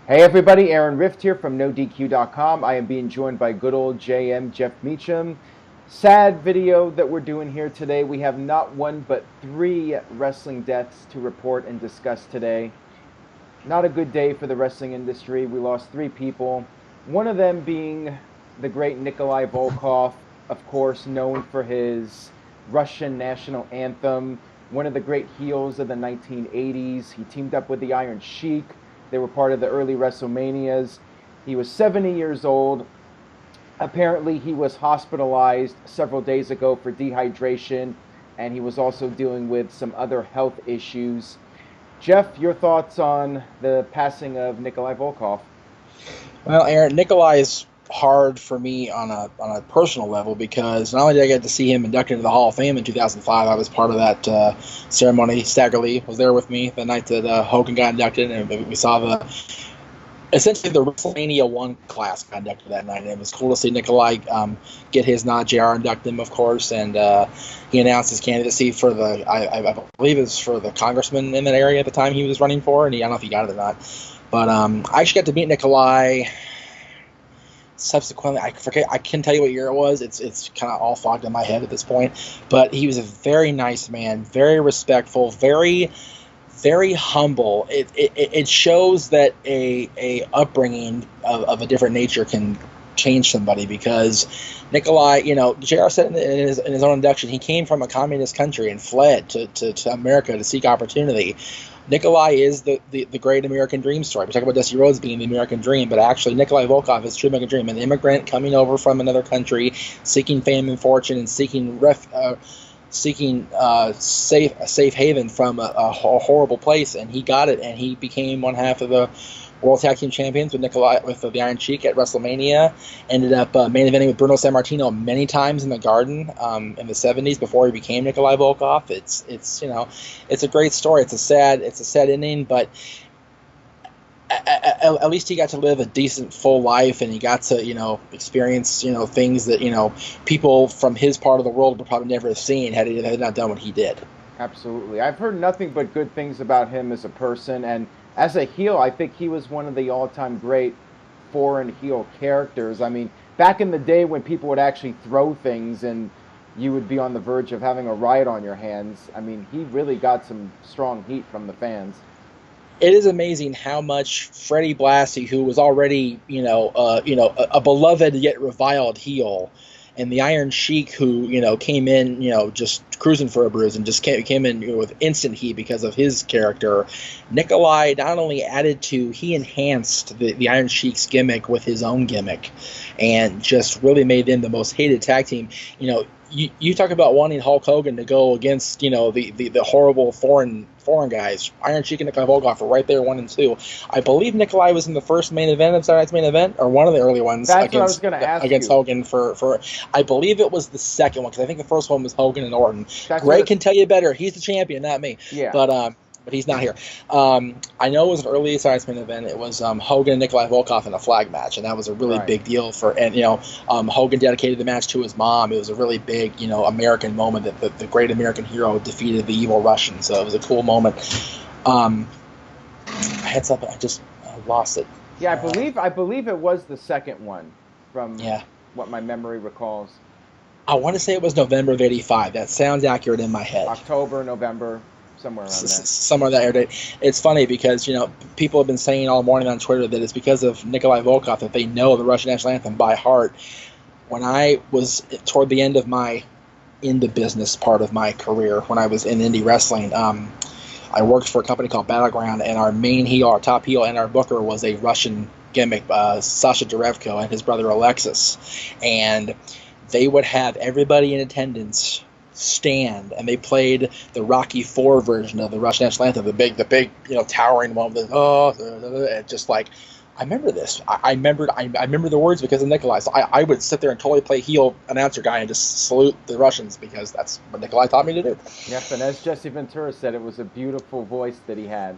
Hey everybody, Aaron Rift here from NoDQ.com. I am being joined by good old JM Jeff Meacham. Sad video that we're doing here today. We have not one but three wrestling deaths to report and discuss today. Not a good day for the wrestling industry. We lost three people. One of them being the great Nikolai Volkoff, of course, known for his Russian national anthem. One of the great heels of the 1980s. He teamed up with the Iron Sheik. They were part of the early WrestleManias. He was 70 years old. Apparently, he was hospitalized several days ago for dehydration, and he was also dealing with some other health issues. Jeff, your thoughts on the passing of Nikolai Volkoff? Well, Aaron, Nikolai is hard for me on a personal level because not only did I get to see him inducted into the Hall of Fame in 2005, I was part of that ceremony. Stagger Lee was there with me the night that Hogan got inducted, and we saw essentially the WrestleMania 1 class got inducted that night. And it was cool to see Nikolai get his nod. JR inducted him, of course, and he announced his candidacy for I believe it was for the congressman in that area at the time he was running for, and I don't know if he got it or not. But I actually got to meet Nikolai subsequently. I forget. I can't tell you what year it was. It's kind of all fogged in my head at this point. But he was a very nice man, very respectful, very humble. It shows that a upbringing of a different nature can change somebody, because Nikolai, JR said in his own induction, he came from a communist country and fled to America to seek opportunity. Nikolai is the great American dream story. We talk about Dusty Rhodes being the American dream, but actually Nikolai Volkoff is true American dream. An immigrant coming over from another country, seeking fame and fortune, and seeking a safe haven from a horrible place, and he got it, and he became one half of the World Tag Team Champions with the Iron Sheik at WrestleMania. Ended up main eventing with Bruno Sammartino many times in the Garden in the 70s before he became Nikolai Volkoff. It's a great story. It's a sad ending, but at least he got to live a decent full life, and he got to experience things that people from his part of the world would probably never have seen had he not done what he did. Absolutely. I've heard nothing but good things about him as a person, and as a heel, I think he was one of the all-time great foreign heel characters. I mean, back in the day when people would actually throw things and you would be on the verge of having a riot on your hands, I mean, he really got some strong heat from the fans. It is amazing how much Freddie Blassie, who was already, a beloved yet reviled heel, and the Iron Sheik, who, came in, just cruising for a bruise and just came in with instant heat because of his character. Nikolai not only he enhanced the Iron Sheik's gimmick with his own gimmick, and just really made them the most hated tag team. You talk about wanting Hulk Hogan to go against, the horrible foreign guys. Iron Sheik and Nikolai Volkoff are right there, 1 and 2. I believe Nikolai was in the first main event of Saturday Night's Main Event, or one of the early ones. That's what I was going to ask against you. Hogan for. I believe it was the second one, because I think the first one was Hogan and Orton. That's Greg can tell you better. He's the champion, not me. Yeah. But he's not here. I know it was an early Saturday Night's Main Event. It was Hogan and Nikolai Volkoff in a flag match, and that was a really big deal Hogan dedicated the match to his mom. It was a really big, American moment that the great American hero defeated the evil Russian. So it was a cool moment. I had something. I lost it. Yeah, I believe it was the second one from what my memory recalls. I want to say it was November of '85. That sounds accurate in my head. October, November, somewhere around there. Somewhere that air date. It's funny because people have been saying all morning on Twitter that it's because of Nikolai Volkoff that they know the Russian national anthem by heart. When I was toward the end of in the business part of my career, when I was in indie wrestling, I worked for a company called Battleground, and our main heel, our top heel, and our booker was a Russian gimmick, Sasha Derevko and his brother Alexis. And they would have everybody in attendance stand, and they played the Rocky IV version of the Russian national anthem, the big, towering one with just like, I remember this. I remember the words because of Nikolai. So I would sit there and totally play heel announcer guy and just salute the Russians because that's what Nikolai taught me to do. Yep, and as Jesse Ventura said, it was a beautiful voice that he had.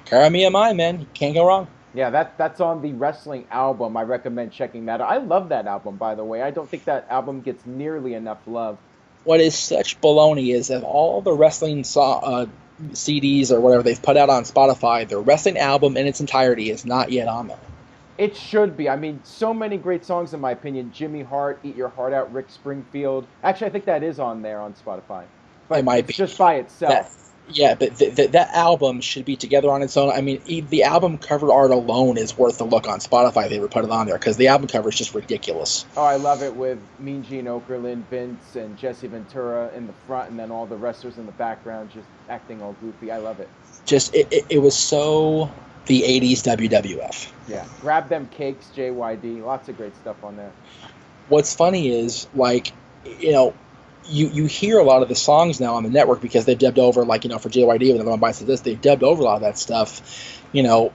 Cara Mia Mai, man. You can't go wrong. Yeah, that's on the wrestling album. I recommend checking that out. I love that album, by the way. I don't think that album gets nearly enough love. What is such baloney is of all the wrestling CDs or whatever they've put out on Spotify, their wrestling album in its entirety is not yet on there. It should be. I mean, so many great songs in my opinion. Jimmy Hart, Eat Your Heart Out, Rick Springfield. Actually, I think that is on there on Spotify. But It might it's be. just by itself. But that album should be together on its own. I mean, the album cover art alone is worth a look on Spotify if they would put it on there, because the album cover is just ridiculous. Oh, I love it with Mean Gene Okerlund, Vince, and Jesse Ventura in the front, and then all the wrestlers in the background just acting all goofy. I love it. Just, it was so the 80s WWF. Yeah. Grab Them Cakes, JYD. Lots of great stuff on there. What's funny is, like, you know, you hear a lot of the songs now on the network because they've dubbed over, like, you know, for JYD, when everyone buys this, they've dubbed over a lot of that stuff. You know,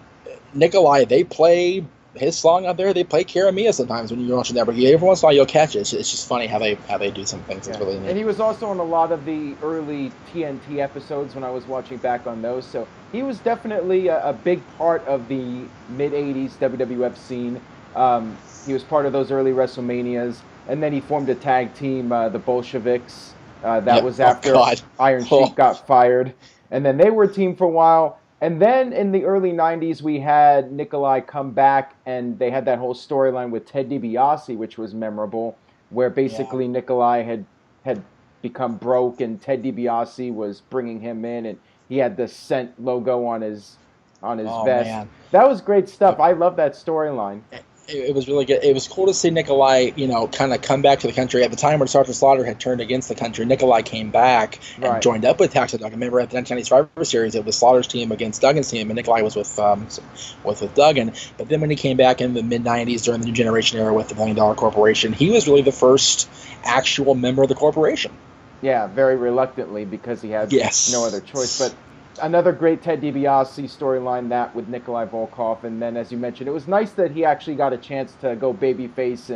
Nikolai, they play his song out there. They play Cara Mia sometimes when you're watching that. But every once in a while you'll catch it. It's just funny how they do some things. It's really neat. And he was also on a lot of the early TNT episodes when I was watching back on those. So he was definitely a big part of the mid-'80s WWF scene. He was part of those early WrestleManias. And then he formed a tag team, the Bolsheviks. That was after Iron Sheik got fired. And then they were a team for a while. And then in the early 90s, we had Nikolai come back, and they had that whole storyline with Ted DiBiase, which was memorable, where basically Nikolai had become broke, and Ted DiBiase was bringing him in, and he had the Scent logo on his vest. Man. That was great stuff. I love that storyline. It was really good. It was cool to see Nikolai, you know, kind of come back to the country. At the time when Sergeant Slaughter had turned against the country, Nikolai came back and joined up with Taxi Duggan. Remember at the 1990 Survivor Series, it was Slaughter's team against Duggan's team, and Nikolai was with Duggan. But then when he came back in the mid-90s during the New Generation era with the $1 Million Corporation, he was really the first actual member of the corporation. Yeah, very reluctantly because he had no other choice. But another great Ted DiBiase storyline, that with Nikolai Volkoff, and then as you mentioned, it was nice that he actually got a chance to go babyface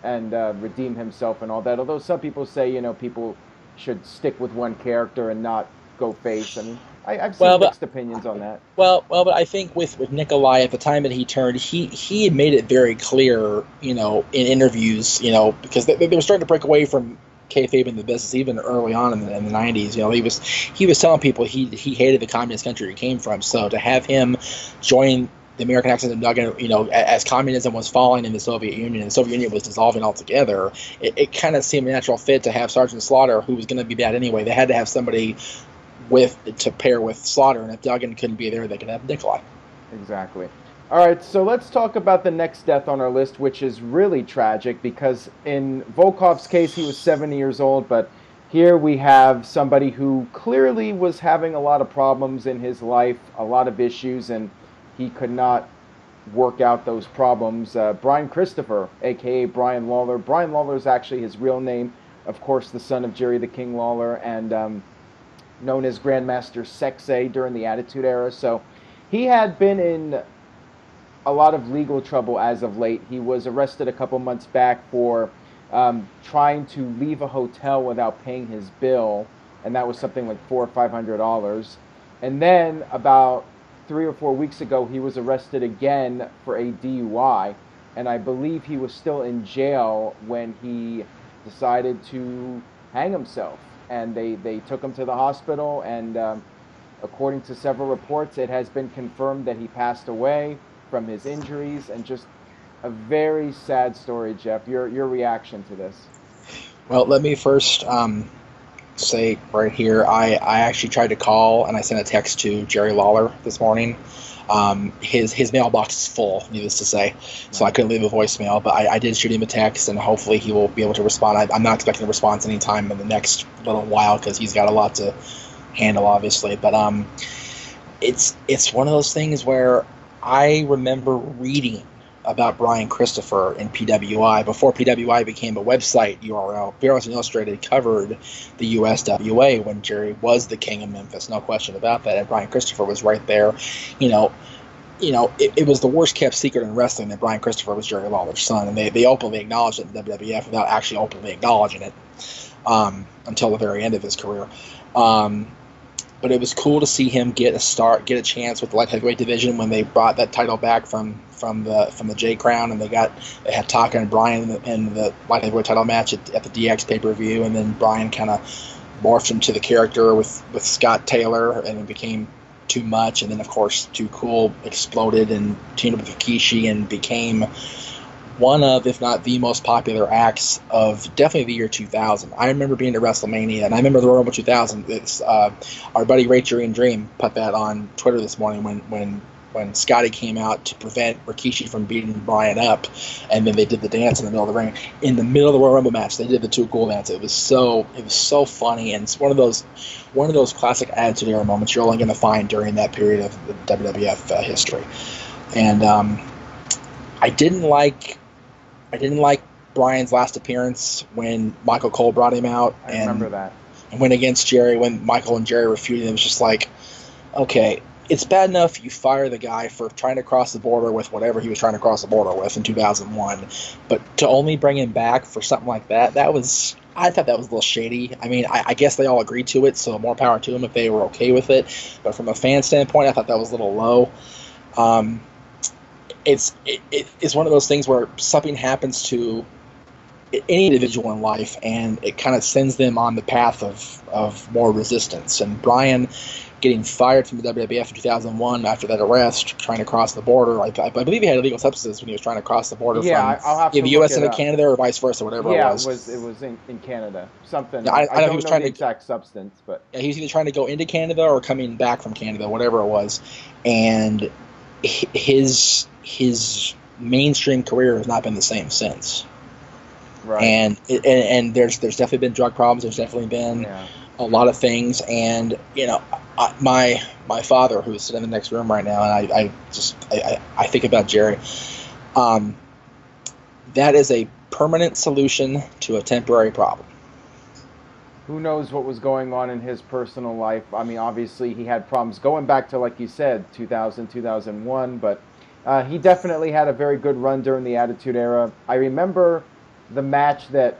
and redeem himself and all that. Although some people say, you know, people should stick with one character and not go face. I mean, I've seen mixed opinions on that. Well, but I think with Nikolai at the time that he turned, he had made it very clear, you know, in interviews, you know, because they were starting to break away from kayfabe in the business even early on in the 90s. You know, he was telling people he hated the communist country he came from. So to have him join the American Axis and Duggan, you know, as communism was falling in the Soviet Union and the Soviet Union was dissolving altogether, it kind of seemed a natural fit to have Sergeant Slaughter, who was going to be bad anyway. They had to have somebody to pair with Slaughter, and if Duggan couldn't be there, they could have Nikolai. Exactly. All right, so let's talk about the next death on our list, which is really tragic because in Volkoff's case, he was 70 years old, but here we have somebody who clearly was having a lot of problems in his life, a lot of issues, and he could not work out those problems. Brian Christopher, a.k.a. Brian Lawler. Brian Lawler is actually his real name, of course, the son of Jerry the King Lawler, and known as Grandmaster Sexay during the Attitude Era. So he had been in a lot of legal trouble as of late. He was arrested a couple months back for trying to leave a hotel without paying his bill, and that was something like $400 or $500. And then about 3 or 4 weeks ago, he was arrested again for a DUI, and I believe he was still in jail when he decided to hang himself. And they took him to the hospital, and according to several reports, it has been confirmed that he passed away from his injuries, and just a very sad story. Jeff, your reaction to this? Well, let me first say right here, I actually tried to call, and I sent a text to Jerry Lawler this morning. His mailbox is full, needless to say, so I couldn't leave a voicemail, but I did shoot him a text, and hopefully he will be able to respond. I'm not expecting a response anytime in the next little while because he's got a lot to handle, obviously, but it's one of those things where I remember reading about Brian Christopher in PWI before PWI became a website URL. Bears Illustrated covered the USWA when Jerry was the king of Memphis, no question about that. And Brian Christopher was right there. It was the worst kept secret in wrestling that Brian Christopher was Jerry Lawler's son, and they openly acknowledged it in the WWF without actually openly acknowledging it until the very end of his career. But it was cool to see him get a chance with the light heavyweight division when they brought that title back from the J Crown, and they had Taka and Brian in the light heavyweight title match at the DX pay-per-view, and then Brian kind of morphed into the character with Scott Taylor, and it became too much. And then, of course, Too Cool exploded and teamed up with Rikishi and became one of, if not the most popular acts of definitely the year 2000. I remember being at WrestleMania, and I remember the Royal Rumble 2000. It's our buddy Rachel Dream put that on Twitter this morning when Scotty came out to prevent Rikishi from beating Bryan up, and then they did the dance in the middle of the ring. In the middle of the Royal Rumble match, they did the Too Cool dance. It was so funny, and it's one of those classic Attitude Era moments you're only going to find during that period of the WWF history. And I didn't like Bryan's last appearance when Michael Cole brought him out. I remember that. And went against Jerry when Michael and Jerry were feuding. It was just like, okay, it's bad enough you fire the guy for trying to cross the border with whatever he was trying to cross the border with in 2001, but to only bring him back for something like that, I thought that was a little shady. I mean, I guess they all agreed to it, so more power to them if they were okay with it. But from a fan standpoint, I thought that was a little low. It's one of those things where something happens to any individual in life, and it kind of sends them on the path of more resistance. And Bryan getting fired from the WWF in 2001 after that arrest, trying to cross the border. I believe he had illegal substances when he was trying to cross the border from the U.S. into Canada or vice versa, whatever it was. Yeah, it was in Canada. Something. Yeah, I don't know the exact substance, but yeah, he was either trying to go into Canada or coming back from Canada, whatever it was. And his mainstream career has not been the same since. Right. And there's definitely been drug problems. There's definitely been a lot of things, and my father, who's sitting in the next room right now, and I think about Jerry. That is a permanent solution to a temporary problem. Who knows what was going on in his personal life? I mean, obviously he had problems going back to, like you said, 2000, 2001, but he definitely had a very good run during the Attitude Era. I remember the match that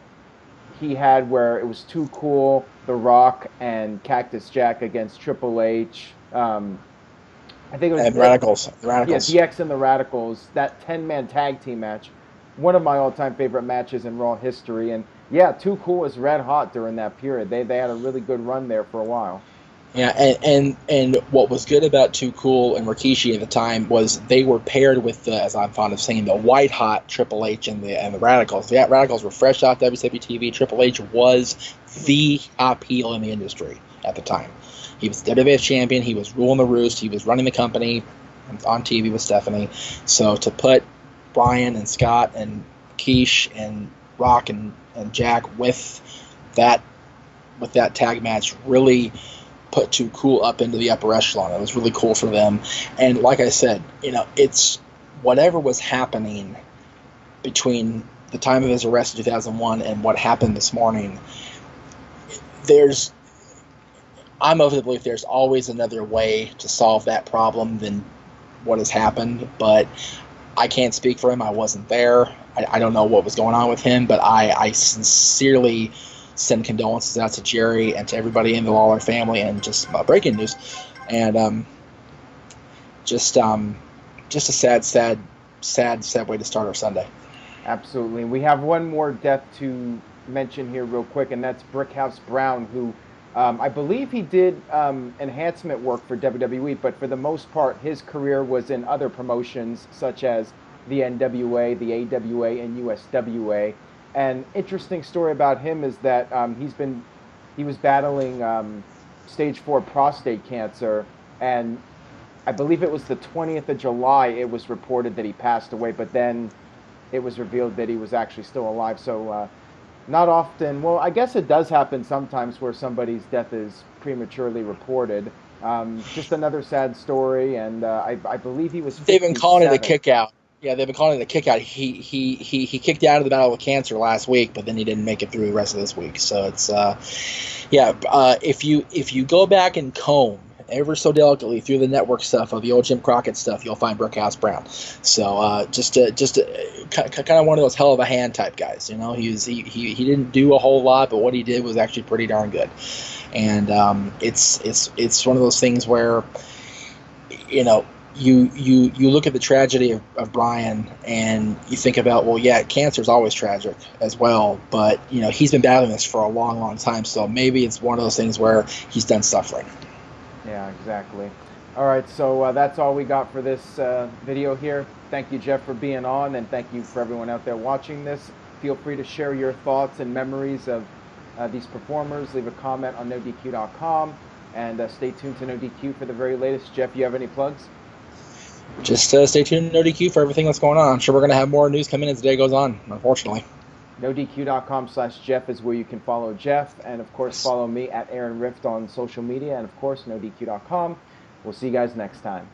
he had where it was Too Cool, The Rock, and Cactus Jack against Triple H. I think it was the Radicals. Yeah, DX and the Radicals. That 10-man tag team match, one of my all-time favorite matches in Raw history. And yeah, Too Cool was red hot during that period. They had a really good run there for a while. Yeah, and what was good about Too Cool and Rikishi at the time was they were paired with the, as I'm fond of saying, the white hot Triple H and the Radicals. The Radicals were fresh off WCW TV. Triple H was the top heel in the industry at the time. He was the WWF champion. He was ruling the roost. He was running the company on TV with Stephanie. So to put Bryan and Scott and Keish and Rock and Jack with that tag match really put Too Cool up into the upper echelon. It was really cool for them. And like I said, it's whatever was happening between the time of his arrest in 2001 and what happened this morning. I'm of the belief there's always another way to solve that problem than what has happened, but I can't speak for him. I wasn't there. I don't know what was going on with him, but I sincerely send condolences out to Jerry and to everybody in the Lawler family, and just breaking news, and just a sad way to start our Sunday. Absolutely. We have one more death to mention here real quick, and that's Brickhouse Brown, who I believe he did enhancement work for WWE, but for the most part his career was in other promotions such as the NWA, the AWA, and USWA. An interesting story about him is that he was battling stage 4 prostate cancer, and I believe it was the 20th of July it was reported that he passed away, but then it was revealed that he was actually still alive. So not often, well, I guess it does happen sometimes where somebody's death is prematurely reported. Just another sad story, and I believe he was 57. They've been calling it a kick out. Yeah, they've been calling it a kick out. He kicked out of the battle with cancer last week, but then he didn't make it through the rest of this week. So it's if you go back and comb ever so delicately through the network stuff of the old Jim Crockett stuff, you'll find Brickhouse Brown. So just kind of one of those hell of a hand type guys. He didn't do a whole lot, but what he did was actually pretty darn good. And it's one of those things where you look at the tragedy of Brian and you think about, well, yeah, cancer is always tragic as well, but he's been battling this for a long, long time, so maybe it's one of those things where he's done suffering. Yeah, exactly. All right, so that's all we got for this video here. Thank you, Jeff, for being on, and thank you for everyone out there watching this. Feel free to share your thoughts and memories of these performers. Leave a comment on NoDQ.com, and stay tuned to NoDQ for the very latest. Jeff, you have any plugs? Just stay tuned to NoDQ for everything that's going on. I'm sure we're going to have more news come in as the day goes on, unfortunately. NoDQ.com/Jeff is where you can follow Jeff, and of course follow me at Aaron Rift on social media, and of course NoDQ.com. We'll see you guys next time.